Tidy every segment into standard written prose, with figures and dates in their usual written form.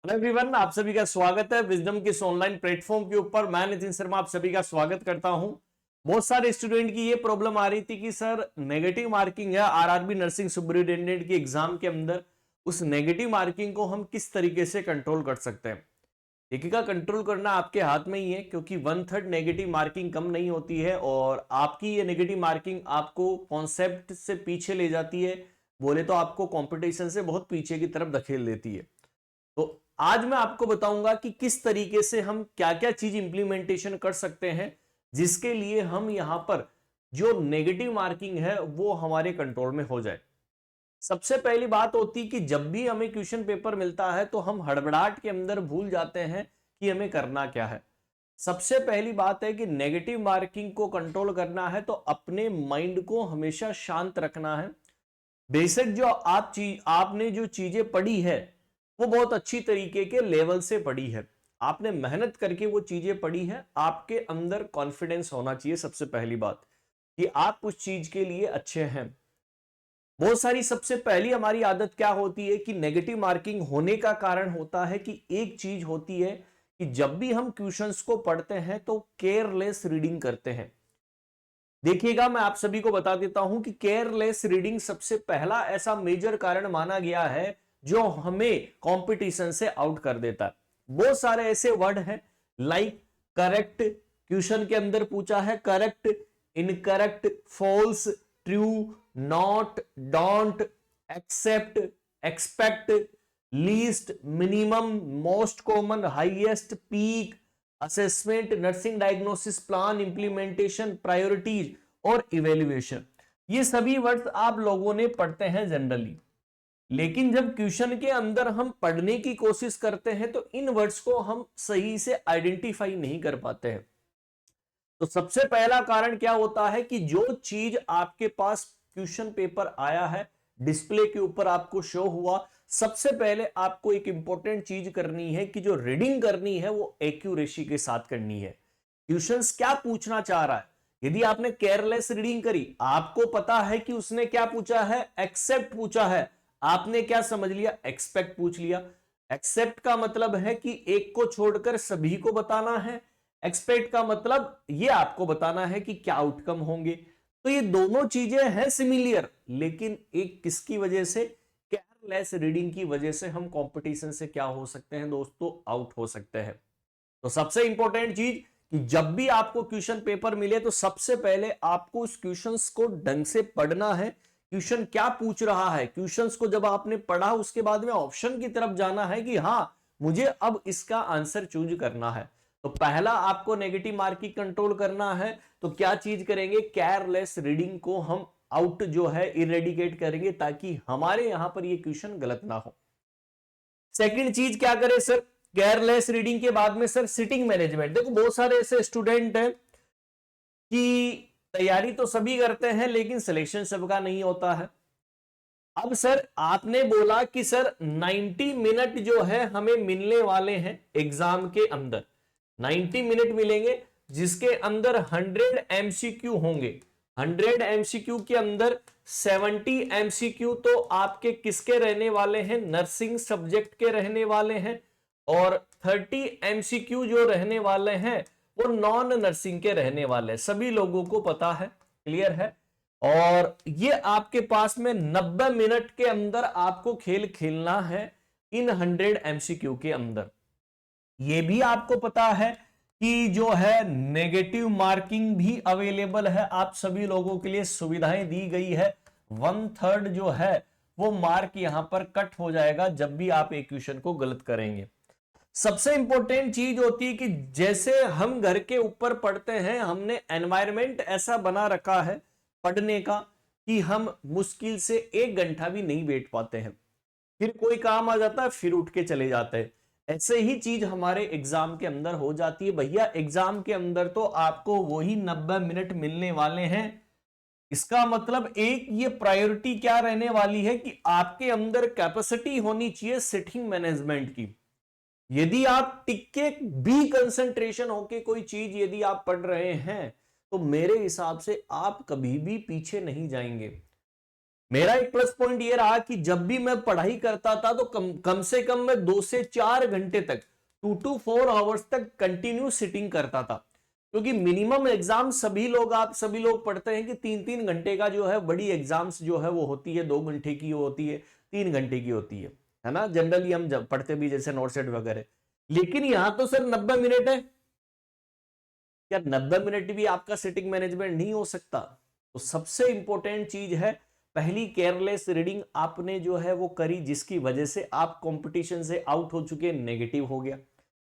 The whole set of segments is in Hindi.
हेलो एवरीवन, आप सभी का स्वागत है विजडम के इस ऑनलाइन प्लेटफॉर्म के ऊपर। मैं नितिन शर्मा आप सभी का स्वागत करता हूं। बहुत सारे स्टूडेंट की ये प्रॉब्लम आ रही थी कि सर नेगेटिव मार्किंग है आरआरबी नर्सिंग सुपरिटेंडेंट की एग्जाम के अंदर, उस नेगेटिव मार्किंग को हम किस तरीके से कंट्रोल कर सकते हैं। देखिएगा, कंट्रोल करना आपके हाथ में ही है, क्योंकि 1/3 नेगेटिव मार्किंग कम नहीं होती है और आपकी ये नेगेटिव मार्किंग आपको कॉन्सेप्ट से पीछे ले जाती है, बोले तो आपको कॉम्पिटिशन से बहुत पीछे की तरफ धकेल देती है। तो आज मैं आपको बताऊंगा कि किस तरीके से हम क्या क्या चीज इंप्लीमेंटेशन कर सकते हैं, जिसके लिए हम यहां पर जो नेगेटिव मार्किंग है वो हमारे कंट्रोल में हो जाए। सबसे पहली बात होती कि जब भी हमें क्वेश्चन पेपर मिलता है तो हम हड़बड़ाहट के अंदर भूल जाते हैं कि हमें करना क्या है। सबसे पहली बात है कि नेगेटिव मार्किंग को कंट्रोल करना है तो अपने माइंड को हमेशा शांत रखना है। बेशक जो आपने जो चीजें पढ़ी है वो बहुत अच्छी तरीके के लेवल से पढ़ी है, आपने मेहनत करके वो चीजें पढ़ी है, आपके अंदर कॉन्फिडेंस होना चाहिए। सबसे पहली बात कि आप उस चीज के लिए अच्छे हैं। बहुत सारी सबसे पहली हमारी आदत क्या होती है कि नेगेटिव मार्किंग होने का कारण होता है कि एक चीज होती है कि जब भी हम क्वेश्चंस को पढ़ते हैं तो केयरलेस रीडिंग करते हैं। देखिएगा, मैं आप सभी को बता देता हूं कि केयरलेस रीडिंग सबसे पहला ऐसा मेजर कारण माना गया है जो हमें कंपटीशन से आउट कर देता है। बहुत सारे ऐसे वर्ड हैं लाइक करेक्ट, क्वेश्चन के अंदर पूछा है correct, incorrect, false, true, not, don't, except, expect, least, minimum, most common, highest, peak, assessment, nursing diagnosis plan, implementation, priorities और इवेल्युएशन। ये सभी वर्ड्स आप लोगों ने पढ़ते हैं जनरली, लेकिन जब क्वेश्चन के अंदर हम पढ़ने की कोशिश करते हैं तो इन वर्ड्स को हम सही से आइडेंटिफाई नहीं कर पाते हैं। तो सबसे पहला कारण क्या होता है कि जो चीज आपके पास क्वेश्चन पेपर आया है, डिस्प्ले के ऊपर आपको शो हुआ, सबसे पहले आपको एक इंपॉर्टेंट चीज करनी है कि जो रीडिंग करनी है वो एक्यूरेसी के साथ करनी है। क्वेश्चंस क्या पूछना चाह रहा है। यदि आपने केयरलेस रीडिंग करी, आपको पता है कि उसने क्या पूछा है, एक्सेप्ट पूछा है, आपने क्या समझ लिया, एक्सपेक्ट पूछ लिया। एक्सेप्ट का मतलब है कि एक को छोड़कर सभी को बताना है, एक्सपेक्ट का मतलब ये आपको बताना है कि क्या आउटकम होंगे। तो ये दोनों चीजें हैं सिमिलियर, लेकिन एक किसकी वजह से, केयरलेस रीडिंग की वजह से हम कंपटीशन से क्या हो सकते हैं दोस्तों, आउट हो सकते हैं। तो सबसे इंपॉर्टेंट चीज कि जब भी आपको क्वेश्चन पेपर मिले तो सबसे पहले आपको उस क्वेश्चंस को ढंग से पढ़ना है। क्वेश्चन क्या पूछ रहा है, क्वेश्चंस को जब आपने पढ़ा उसके बाद में ऑप्शन की तरफ जाना है कि हां मुझे अब इसका आंसर चूज करना है। तो पहला आपको नेगेटिव मार्किंग कंट्रोल करना है तो क्या चीज करेंगे, केयरलेस रीडिंग को हम आउट जो है इरेडिकेट करेंगे ताकि हमारे यहां पर ये क्वेश्चन गलत ना हो। सेकंड चीज क्या करें सर, केयरलेस रीडिंग के बाद में सर सिटिंग मैनेजमेंट। देखो बहुत सारे ऐसे स्टूडेंट हैं कि तैयारी तो सभी करते हैं लेकिन सिलेक्शन सबका नहीं होता है। अब सर आपने बोला कि सर 90 मिनट जो है हमें मिलने वाले हैं एग्जाम के अंदर, 90 मिनट मिलेंगे जिसके अंदर 100 एमसीक्यू होंगे। 100 एमसीक्यू के अंदर 70 एमसीक्यू तो आपके किसके रहने वाले हैं, नर्सिंग सब्जेक्ट के रहने वाले हैं, और 30 एमसीक्यू जो रहने वाले हैं वो नॉन नर्सिंग के रहने वाले हैं। सभी लोगों को पता है, क्लियर है। और ये आपके पास में 90 मिनट के अंदर आपको खेल खेलना है इन 100 एमसीक्यू के अंदर। ये भी आपको पता है कि जो है नेगेटिव मार्किंग भी अवेलेबल है, आप सभी लोगों के लिए सुविधाएं दी गई है। 1/3 जो है वो मार्क यहां पर कट हो जाएगा जब भी आप एक क्वेश्चन को गलत करेंगे। सबसे इंपॉर्टेंट चीज होती है कि जैसे हम घर के ऊपर पढ़ते हैं, हमने एनवायरमेंट ऐसा बना रखा है पढ़ने का कि हम मुश्किल से 1 घंटा भी नहीं बैठ पाते हैं, फिर कोई काम आ जाता है फिर उठ के चले जाते हैं। ऐसे ही चीज हमारे एग्जाम के अंदर हो जाती है। भैया एग्जाम के अंदर तो आपको वही 90 मिनट मिलने वाले हैं। इसका मतलब एक ये प्रायोरिटी क्या रहने वाली है कि आपके अंदर कैपेसिटी होनी चाहिए सिटिंग मैनेजमेंट की। यदि आप टिके भी कंसंट्रेशन होके कोई चीज यदि आप पढ़ रहे हैं तो मेरे हिसाब से आप कभी भी पीछे नहीं जाएंगे। मेरा एक प्लस पॉइंट ये रहा कि जब भी मैं पढ़ाई करता था तो कम से कम मैं 2 से 4 घंटे तक 2 to 4 आवर्स तक कंटिन्यू सिटिंग करता था, क्योंकि मिनिमम एग्जाम आप सभी लोग पढ़ते हैं कि 3-3 घंटे का जो है बड़ी एग्जाम्स जो है वो होती है, 2 घंटे की होती है, 3 घंटे की होती है ना, जनरली हम जब पढ़ते भी जैसे नोट सेट वगैरह। लेकिन यहां तो सर 90 मिनट है। क्या 90 मिनट भी आपका सिटिंग मैनेजमेंट नहीं हो सकता? तो सबसे इंपॉर्टेंट चीज है, पहली केयरलेस रीडिंग आपने जो है वो करी, जिसकी वजह से आप कंपटीशन से आउट हो चुके, नेगेटिव हो गया।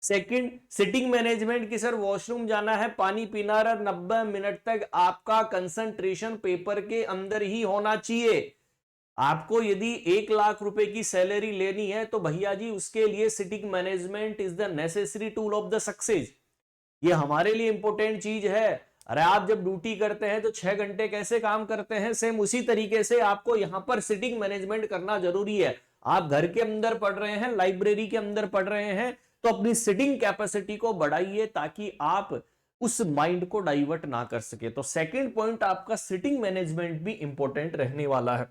सेकंड, सिटिंग मैनेजमेंट की सर वॉशरूम जाना है, पानी पीना है, 90 मिनट तक आपका कंसंट्रेशन पेपर के अंदर ही होना चाहिए। आपको यदि 1 लाख रुपए की सैलरी लेनी है तो भैया जी उसके लिए sitting management is the necessary tool of the success. ये हमारे लिए इंपॉर्टेंट चीज है। अरे आप जब ड्यूटी करते हैं तो 6 घंटे कैसे काम करते हैं, सेम उसी तरीके से आपको यहां पर सिटिंग मैनेजमेंट करना जरूरी है। आप घर के अंदर पढ़ रहे हैं, लाइब्रेरी के अंदर पढ़ रहे हैं, तो अपनी सिटिंग कैपेसिटी को बढ़ाइए ताकि आप उस माइंड को डाइवर्ट ना कर सके। तो सेकंड पॉइंट आपका सिटिंग मैनेजमेंट भी इंपॉर्टेंट रहने वाला है।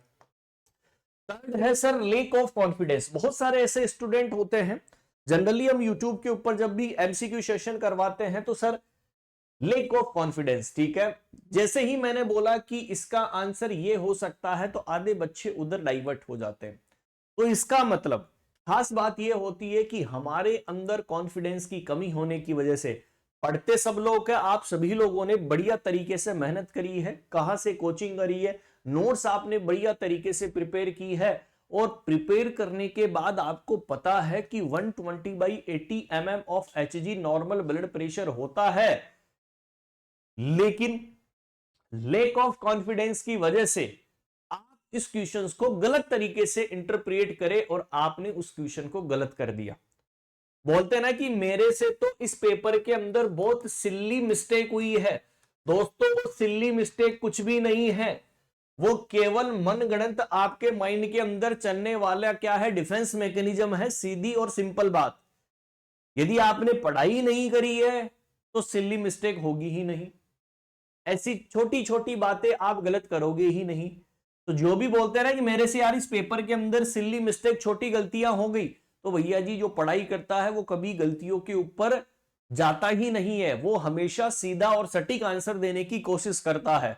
थर्ड है सर लेक ऑफ कॉन्फिडेंस। बहुत सारे ऐसे स्टूडेंट होते हैं, जनरली हम यूट्यूब के ऊपर जब भी एमसीक्यू सेशन करवाते हैं तो सर लेक ऑफ कॉन्फिडेंस, ठीक है, जैसे ही मैंने बोला कि इसका आंसर ये हो सकता है तो आधे बच्चे उधर डाइवर्ट हो जाते हैं। तो इसका मतलब खास बात ये होती है कि हमारे अंदर कॉन्फिडेंस की कमी होने की वजह से पढ़ते सब लोग हैं, आप सभी लोगों ने बढ़िया तरीके से मेहनत करी है, कहां से कोचिंग करी है, नोट्स आपने बढ़िया तरीके से प्रिपेयर की है, और प्रिपेयर करने के बाद आपको पता है कि 120/80 mm of HG normal blood pressure होता है। लेकिन लेक ऑफ कॉन्फिडेंस की वजह से आप इस क्वेश्चंस को गलत तरीके से इंटरप्रेट करें और आपने उस क्वेश्चन को गलत कर दिया। बोलते ना कि मेरे से तो इस पेपर के अंदर बहुत सिल्ली मिस्टेक हुई है। दोस्तों वो सिल्ली मिस्टेक कुछ भी नहीं है, वो केवल मनगढ़ंत आपके माइंड के अंदर चलने वाला क्या है, डिफेंस मैकेनिज्म है। सीधी और सिंपल बात, यदि आपने पढ़ाई नहीं करी है तो सिल्ली मिस्टेक होगी ही नहीं, ऐसी छोटी छोटी बातें आप गलत करोगे ही नहीं। तो जो भी बोलते हैं ना कि मेरे से यार इस पेपर के अंदर सिल्ली मिस्टेक, छोटी गलतियां हो गई, तो भैया जी जो पढ़ाई करता है वो कभी गलतियों के ऊपर जाता ही नहीं है, वो हमेशा सीधा और सटीक आंसर देने की कोशिश करता है।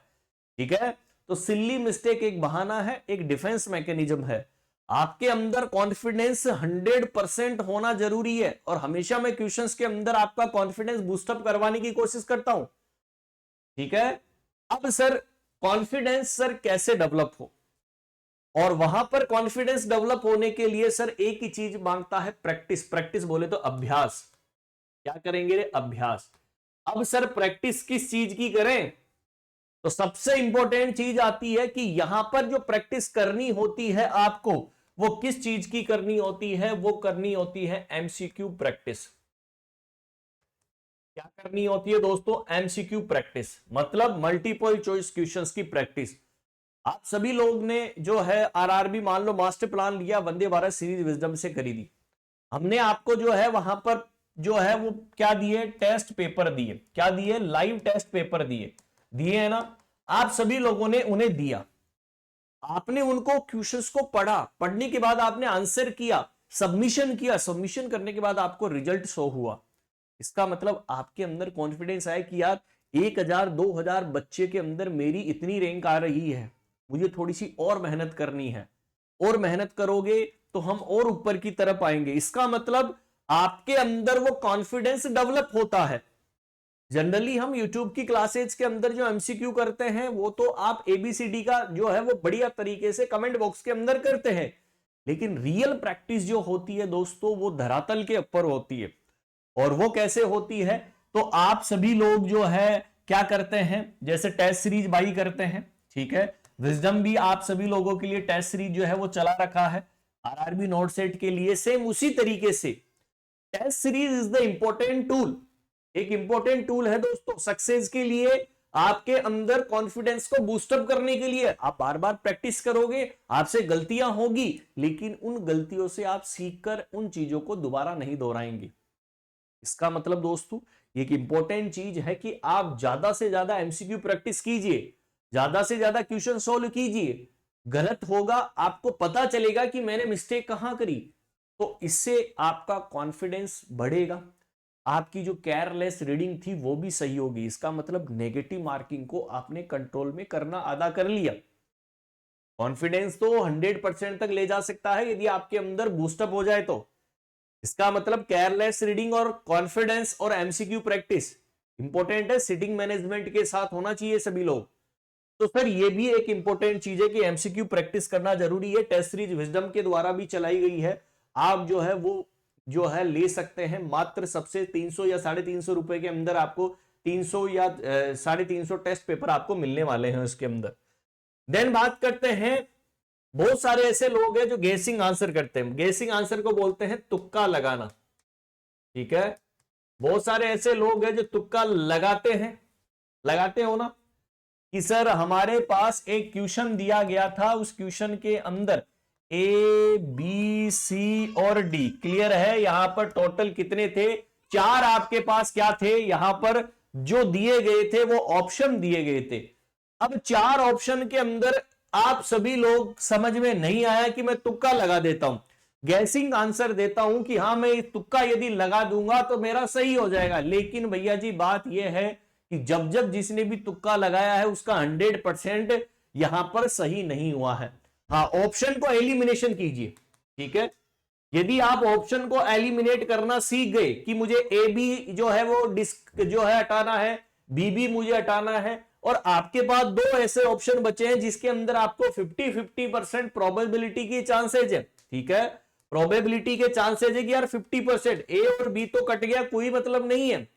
ठीक है, तो सिल्ली मिस्टेक एक बहाना है, एक डिफेंस मैकेनिज्म है। आपके अंदर कॉन्फिडेंस 100% होना जरूरी है, और हमेशा मैं क्वेश्चंस के अंदर आपका कॉन्फिडेंस बूस्टअप करवाने की कोशिश करता हूं। ठीक है, अब सर कॉन्फिडेंस सर कैसे डेवलप हो, और वहां पर कॉन्फिडेंस डेवलप होने के लिए सर एक ही चीज मांगता है, प्रैक्टिस। प्रैक्टिस बोले तो अभ्यास। क्या करेंगे? अभ्यास। अब सर प्रैक्टिस किस चीज की करें? तो सबसे इंपॉर्टेंट चीज आती है कि यहां पर जो प्रैक्टिस करनी होती है आपको, वो किस चीज की करनी होती है? वो करनी होती है एमसीक्यू प्रैक्टिस। क्या करनी होती है दोस्तों? एमसीक्यू प्रैक्टिस, मतलब मल्टीपल चॉइस क्वेश्चंस की प्रैक्टिस। आप सभी लोग ने जो है आरआरबी मान लो मास्टर प्लान लिया, वंदे भारत सीरीज विजडम से करी दी, हमने आपको जो है वहां पर जो है वो क्या दिए? टेस्ट पेपर दिए। क्या दिए? लाइव टेस्ट पेपर दिए। दिए है ना? आप सभी लोगों ने उन्हें दिया, आपने उनको क्वेश्चंस को पढ़ा, पढ़ने के बाद आपने आंसर किया, सबमिशन किया, सबमिशन करने के बाद आपको रिजल्ट शो हुआ। इसका मतलब आपके अंदर कॉन्फिडेंस आया कि यार 1000-2000 बच्चे के अंदर मेरी इतनी रैंक आ रही है, मुझे थोड़ी सी और मेहनत करनी है, और मेहनत करोगे तो हम और ऊपर की तरफ आएंगे। इसका मतलब आपके अंदर वो कॉन्फिडेंस डेवलप होता है। जनरली हम YouTube की क्लासेज के अंदर जो एमसीक्यू करते हैं वो तो आप एबीसीडी का जो है वो बढ़िया तरीके से कमेंट बॉक्स के अंदर करते हैं, लेकिन रियल प्रैक्टिस जो होती है दोस्तों वो धरातल के ऊपर होती है। और वो कैसे होती है? तो आप सभी लोग जो है क्या करते हैं, जैसे टेस्ट सीरीज बाई करते हैं, ठीक है, विजडम भी आप सभी लोगों के लिए टेस्ट सीरीज जो है वो चला रखा है, आरआरबी नोट सेट के लिए सेम उसी तरीके से test series is the important tool. एक इंपॉर्टेंट टूल है दोस्तों सक्सेस के लिए, आपके अंदर कॉन्फिडेंस को बूस्टअप करने के लिए। आप बार बार प्रैक्टिस करोगे, आपसे गलतियां होगी, लेकिन उन गलतियों से आप सीखकर उन चीजों को दोबारा नहीं दोहराएंगे। इसका मतलब दोस्तों एक इंपॉर्टेंट चीज है कि आप ज्यादा से ज्यादा एमसीक्यू प्रैक्टिस कीजिए, ज्यादा से ज्यादा क्वेश्चन सोल्व कीजिए, गलत होगा, आपको पता चलेगा कि मैंने मिस्टेक कहां करी, तो इससे आपका कॉन्फिडेंस बढ़ेगा, आपकी जो केयरलेस रीडिंग थी वो भी सही होगी। इसका मतलब नेगेटिव मार्किंग को आपने कंट्रोल में करना आदा कर लिया। कॉन्फिडेंस तो 100% तक ले जा सकता है यदि आपके अंदर बूस्टअप हो जाए तो। इसका मतलब केयरलेस रीडिंग और कॉन्फिडेंस और एमसीक्यू प्रैक्टिस इंपॉर्टेंट है, सिटिंग मैनेजमेंट के साथ होना चाहिए सभी लोग। तो सर ये भी एक इंपॉर्टेंट चीज है कि एमसीक्यू प्रैक्टिस करना जरूरी है। टेस्ट सीरीज विजडम के द्वारा भी चलाई गई है, आप जो है वो जो है ले सकते हैं। मात्र सबसे 300 या 350 रुपए के अंदर आपको 300 या 350 टेस्ट पेपर आपको मिलने वाले हैं उसके अंदर। देन बात करते हैं, बहुत सारे ऐसे लोग हैं जो गेसिंग आंसर करते हैं। गेसिंग आंसर को बोलते हैं तुक्का लगाना, ठीक है। बहुत सारे ऐसे लोग हैं जो तुक्का लगाते हैं, लगाते हो ना, कि सर हमारे पास एक क्वेश्चन दिया गया था, उस क्वेश्चन के अंदर ए बी सी और डी क्लियर है, यहां पर टोटल कितने थे, 4 आपके पास क्या थे, यहां पर जो दिए गए थे वो ऑप्शन दिए गए थे। अब 4 ऑप्शन के अंदर आप सभी लोग समझ में नहीं आया कि मैं तुक्का लगा देता हूं, गैसिंग आंसर देता हूं कि हां मैं तुक्का यदि लगा दूंगा तो मेरा सही हो जाएगा। लेकिन भैया जी बात यह है कि जब जब जिसने भी तुक्का लगाया है उसका 100% यहां पर सही नहीं हुआ है। हाँ, ऑप्शन को एलिमिनेशन कीजिए, ठीक है। यदि आप ऑप्शन को एलिमिनेट करना सीख गए कि मुझे ए बी जो है वो डिस्क जो है हटाना है, बी बी मुझे हटाना है, और आपके पास 2 ऐसे ऑप्शन बचे हैं जिसके अंदर आपको 50-50% प्रोबेबिलिटी की चांसेज है, ठीक है। प्रोबेबिलिटी के चांसेज है कि यार 50%, ए और बी तो कट गया, कोई मतलब नहीं है।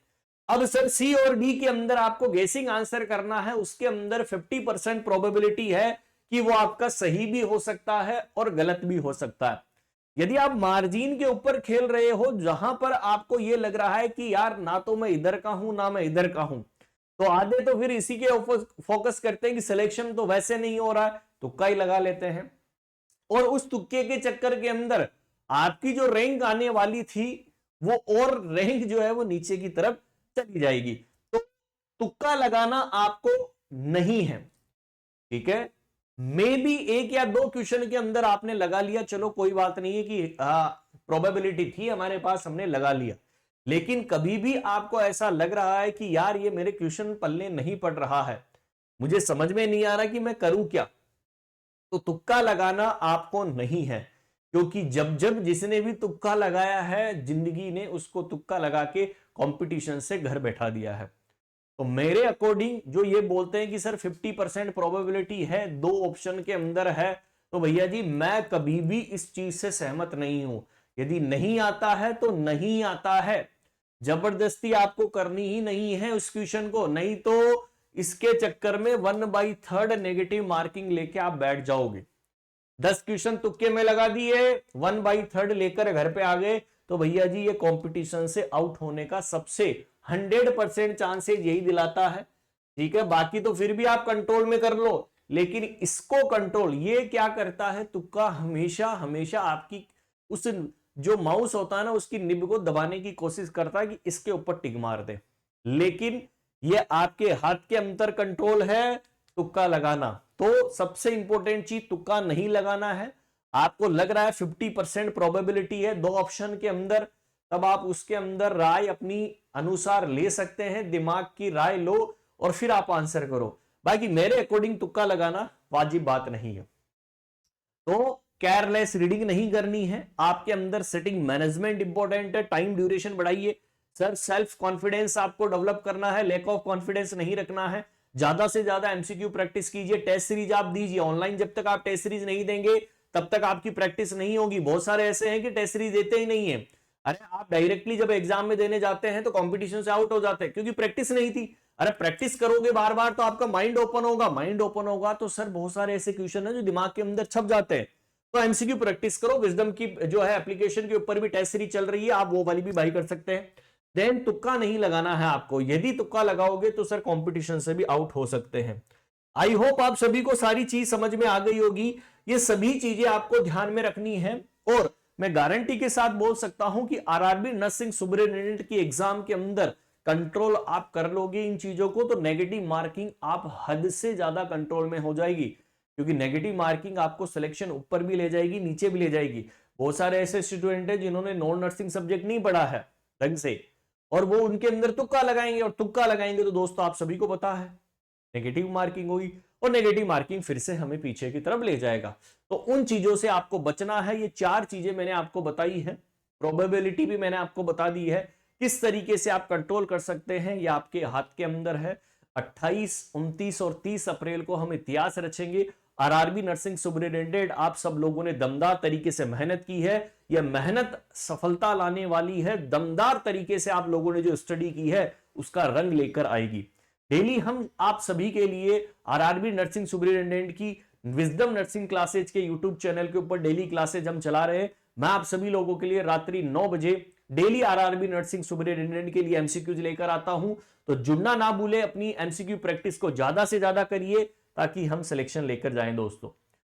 अब सर सी और डी के अंदर आपको गेसिंग आंसर करना है, उसके अंदर 50% प्रोबेबिलिटी है कि वो आपका सही भी हो सकता है और गलत भी हो सकता है। यदि आप मार्जिन के ऊपर खेल रहे हो जहां पर आपको यह लग रहा है कि यार ना तो मैं इधर का हूं ना मैं इधर का हूं, तो आधे तो फिर इसी के ऊपर फोकस करते हैं कि सिलेक्शन तो वैसे नहीं हो रहा है, तुक्का ही लगा लेते हैं। और उस तुक्के के चक्कर के अंदर आपकी जो रैंक आने वाली थी वो और रैंक जो है वो नीचे की तरफ चली जाएगी। तो तुक्का लगाना आपको नहीं है, ठीक है। मे बी 1 या 2 क्वेश्चन के अंदर आपने लगा लिया, चलो कोई बात नहीं है कि प्रोबेबिलिटी थी हमारे पास, हमने लगा लिया। लेकिन कभी भी आपको ऐसा लग रहा है कि यार ये मेरे क्वेश्चन पल्ले नहीं पड़ रहा है, मुझे समझ में नहीं आ रहा कि मैं करूं क्या, तो तुक्का लगाना आपको नहीं है। क्योंकि जब जब जिसने भी तुक्का लगाया है जिंदगी ने उसको तुक्का लगा के कंपटीशन से घर बैठा दिया है। तो मेरे अकॉर्डिंग जो ये बोलते हैं कि सर 50% प्रोबेबिलिटी है 2 ऑप्शन के अंदर है, तो भैया जी मैं कभी भी इस चीज से सहमत नहीं हूं। यदि नहीं आता है तो नहीं आता है, जबरदस्ती आपको करनी ही नहीं है उस क्वेश्चन को, नहीं तो इसके चक्कर में 1/3 नेगेटिव मार्किंग लेके आप बैठ जाओगे। 10 क्वेश्चन तुक्के में लगा दिए, 1/3 लेकर घर पे आ गए, तो भैया जी ये कंपटीशन से आउट होने का सबसे 100% चांसेस यही दिलाता है, ठीक है। बाकी तो फिर भी आप कंट्रोल में कर लो, लेकिन इसको कंट्रोल ये क्या करता है, तुक्का हमेशा हमेशा आपकी उस जो माउस होता है ना उसकी निब को दबाने की कोशिश करता है कि इसके ऊपर टिक मार दे। लेकिन ये आपके हाथ के अंदर कंट्रोल है तुक्का लगाना। तो सबसे इंपॉर्टेंट चीज तुक्का नहीं लगाना है। आपको लग रहा है 50% प्रोबेबिलिटी है 2 ऑप्शन के अंदर, तब आप उसके अंदर राय अपनी अनुसार ले सकते हैं, दिमाग की राय लो और फिर आप आंसर करो। बाकी मेरे अकॉर्डिंग तुक्का लगाना वाजिब बात नहीं है। तो केयरलेस रीडिंग नहीं करनी है, आपके अंदर सेटिंग मैनेजमेंट इंपॉर्टेंट है, टाइम ड्यूरेशन बढ़ाइए। सर सेल्फ कॉन्फिडेंस आपको डेवलप करना है, लैक ऑफ कॉन्फिडेंस नहीं रखना है। ज्यादा से ज्यादा एमसीक्यू प्रैक्टिस कीजिए, टेस्ट सीरीज आप दीजिए ऑनलाइन। जब तक आप टेस्ट सीरीज नहीं देंगे तब तक आपकी प्रैक्टिस नहीं होगी। बहुत सारे ऐसे हैं कि टेस्ट सीरीज देते ही नहीं है। अरे आप डायरेक्टली जब एग्जाम में देने जाते हैं तो कंपटीशन से आउट हो जाते हैं क्योंकि प्रैक्टिस नहीं थी। अरे प्रैक्टिस करोगे बार बार तो आपका माइंड ओपन होगा, माइंड ओपन होगा तो सर बहुत सारे ऐसे क्वेश्चन है जो दिमाग के अंदर छप जाते हैं। तो एमसीक्यू प्रैक्टिस करो। विजडम की जो है एप्लीकेशन के ऊपर भी टेस्ट सीरीज चल रही है, आप वो वाली भी बाई कर सकते हैं। देन तुक्का नहीं लगाना है आपको, यदि तुक्का लगाओगे तो सर कंपटीशन से भी आउट हो सकते हैं। आई होप आप सभी को सारी चीज समझ में आ गई होगी। ये सभी चीजें आपको ध्यान में रखनी है और मैं गारंटी के साथ बोल सकता हूं कि आरआरबी नर्सिंग सुपरिटेंडेंट की एग्जाम के अंदर कंट्रोल आप कर लोगे इन चीजों को, तो नेगेटिव मार्किंग आप हद से ज्यादा कंट्रोल में हो जाएगी। क्योंकि नेगेटिव मार्किंग आपको सिलेक्शन ऊपर भी ले जाएगी, नीचे भी ले जाएगी। बहुत सारे ऐसे स्टूडेंट हैं जिन्होंने नॉन नर्सिंग सब्जेक्ट नहीं पढ़ा है ढंग से, और वो उनके अंदर तुक्का लगाएंगे, और तुक्का लगाएंगे तो दोस्तों आप सभी को पता है नेगेटिव मार्किंग होगी, और नेगेटिव मार्किंग फिर से हमें पीछे की तरफ ले जाएगा। तो उन चीजों से आपको बचना है। ये 4 चीजें मैंने आपको बताई है, प्रोबेबिलिटी भी मैंने आपको बता दी है, किस तरीके से आप कंट्रोल कर सकते हैं ये आपके हाथ के अंदर है। 28, 29 और 30 अप्रैल को हम इतिहास रचेंगे। आरआरबी नर्सिंग सुपरिटेंडेंट आप सब लोगों ने दमदार तरीके से मेहनत की है, यह मेहनत सफलता लाने वाली है। दमदार तरीके से आप लोगों ने जो स्टडी की है उसका रंग लेकर आएगी। डेली हम आप सभी के लिए आरआरबी नर्सिंग सुपरिटेंडेंट की विजडम नर्सिंग क्लासेज के यूट्यूब चैनल के ऊपर डेली क्लासेज हम चला रहे हैं। मैं आप सभी लोगों के लिए रात्रि 9 बजे डेली आरआरबी नर्सिंग सुपरिटेंडेंट के लिए एमसीक्यूज लेकर आता हूं। तो जुड़ना ना भूले, अपनी एमसीक्यू प्रैक्टिस को ज्यादा से ज्यादा करिए ताकि हम सिलेक्शन लेकर जाएं दोस्तों।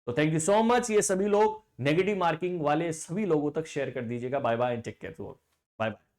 तो थैंक यू सो मच। ये सभी लोग नेगेटिव मार्किंग वाले सभी लोगों तक शेयर कर दीजिएगा। Bye bye and take care. Bye bye.